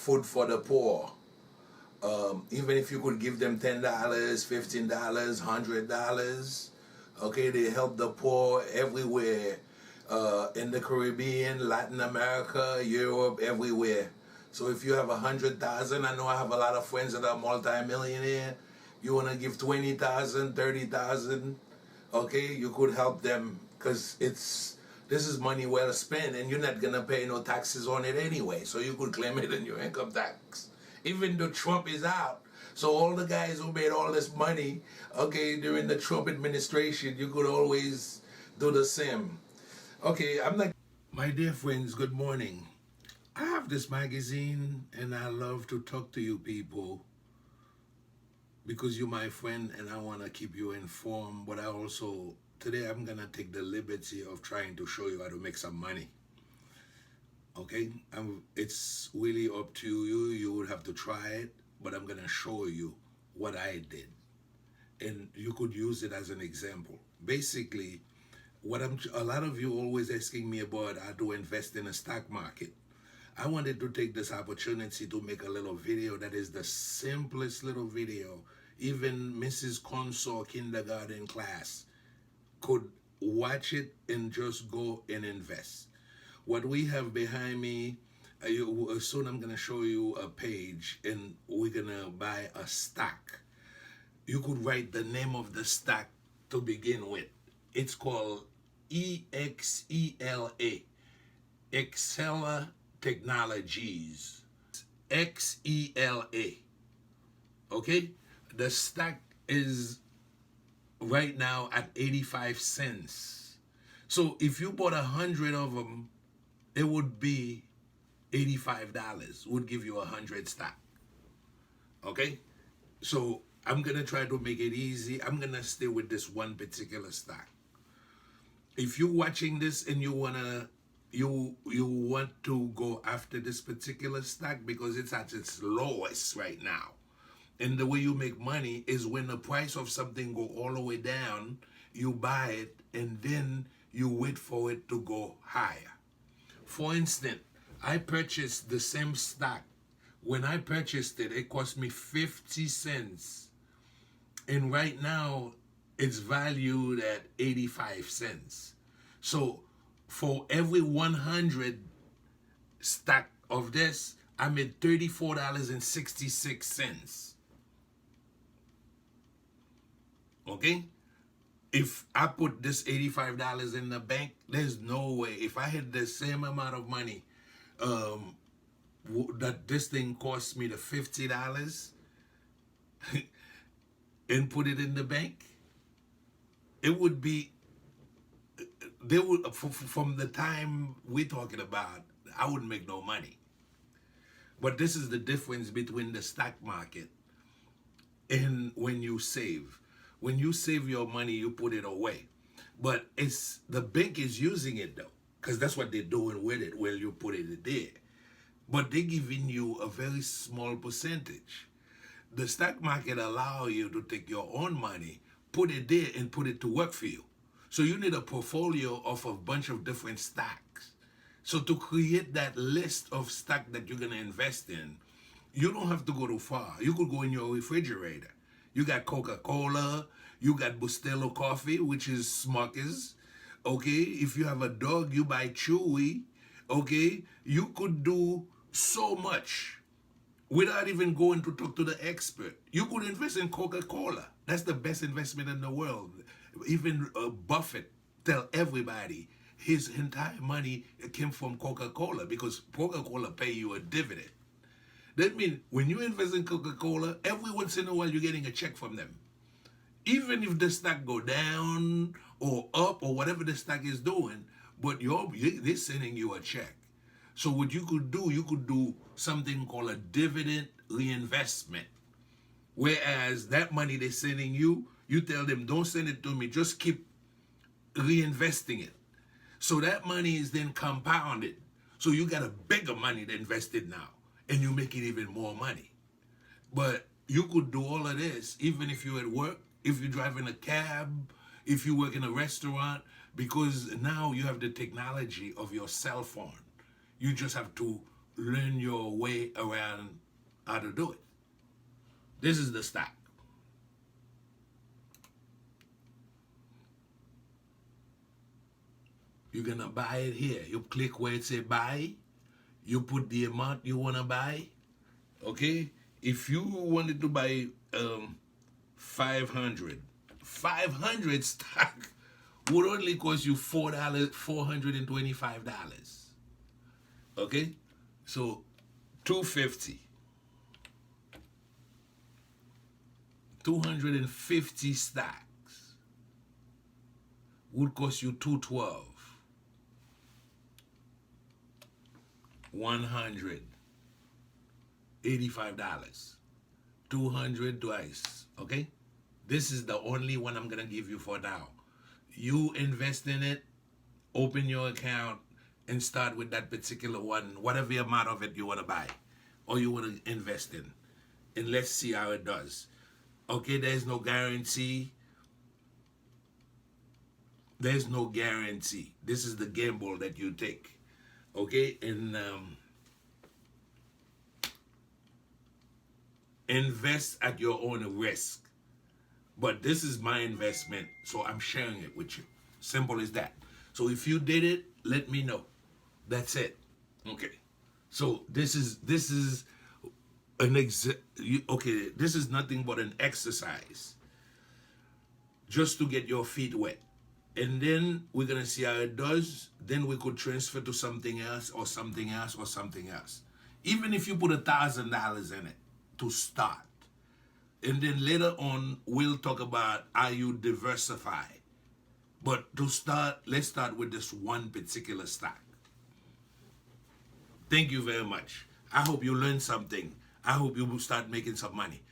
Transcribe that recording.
food for the poor. Even if you could give them $10, $15, $100, okay, they help the poor everywhere, in the Caribbean, Latin America, Europe, everywhere. So if you have 100,000, I know I have a lot of friends that are multi-millionaire. You want to give 20,000, 30,000, okay, you could help them, because this is money well spent, and you're not gonna pay no taxes on it anyway. So you could claim it in your income tax. Even though Trump is out. So all the guys who made all this money, okay, during the Trump administration, you could always do the same. Okay, I'm not... My dear friends, good morning. I have this magazine, and I love to talk to you people because you're my friend, and I want to keep you informed. But I also, today I'm going to take the liberty of trying to show you how to make some money. Okay, it's really up to you. You would have to try it, but I'm gonna show you what I did, and you could use it as an example. Basically, a lot of you always asking me about how to invest in a stock market. I wanted to take this opportunity to make a little video that is the simplest little video. Even Mrs. Consor kindergarten class could watch it and just go and invest. What we have behind me, soon I'm going to show you a page, and we're going to buy a stock. You could write the name of the stock to begin with. It's called EXELA, Exela Technologies, XELA, okay? The stock is right now at 85 cents. So if you bought 100 of them, it would be $85, would give you 100 stock. Okay? So I'm gonna try to make it easy. I'm gonna stay with this one particular stock. If you're watching this and you want to go after this particular stock because it's at its lowest right now, and the way you make money is when the price of something go all the way down, you buy it and then you wait for it to go higher. For instance, I purchased the same stock. When I purchased it, it cost me 50 cents. And right now, it's valued at 85 cents. So for every 100 stock of this, I made $34.66. Okay? If I put this $85 in the bank, there's no way. If I had the same amount of money that this thing cost me, the $50, and put it in the bank, it would be, from the time we're talking about, I wouldn't make no money. But this is the difference between the stock market and when you save. When you save your money, you put it away. But the bank is using it though, because that's what they're doing with it, where you put it there. But they're giving you a very small percentage. The stock market allows you to take your own money, put it there, and put it to work for you. So you need a portfolio of a bunch of different stocks. So to create that list of stock that you're gonna invest in, you don't have to go too far. You could go in your refrigerator. You got Coca-Cola, you got Bustelo coffee, which is Smuckers, okay? If you have a dog, you buy Chewy, okay? You could do so much without even going to talk to the expert. You could invest in Coca-Cola. That's the best investment in the world. Even Buffett tell everybody his entire money came from Coca-Cola because Coca-Cola pay you a dividend. That means when you invest in Coca-Cola, every once in a while you're getting a check from them. Even if the stock go down or up or whatever the stock is doing, but they're sending you a check. So what you could do something called a dividend reinvestment. Whereas that money they're sending you, you tell them, don't send it to me, just keep reinvesting it. So that money is then compounded. So you got a bigger money to invest in now. And you make it even more money. But you could do all of this even if you're at work, if you're driving a cab, if you work in a restaurant, because now you have the technology of your cell phone. You just have to learn your way around how to do it. This is the stock. You're gonna buy it here. You click where it say buy. You put the amount you wanna buy. Okay. If you wanted to buy 500, 500 stock would only cost you $425. Okay. So 250, 250 stocks would cost you 212. $185. 200 twice. Okay? This is the only one I'm gonna give you for now. You invest in it, open your account, and start with that particular one, whatever amount of it you wanna buy or you wanna invest in. And let's see how it does. Okay, there's no guarantee. There's no guarantee. This is the gamble that you take. Okay, and invest at your own risk. But this is my investment, so I'm sharing it with you. Simple as that. So if you did it, let me know. That's it. Okay. So this is an okay. This is nothing but an exercise, just to get your feet wet. And then we're gonna see how it does. Then we could transfer to something else or something else or something else. Even if you put $1,000 in it to start. And then later on, we'll talk about how you diversify. But to start, let's start with this one particular stock. Thank you very much. I hope you learned something. I hope you will start making some money.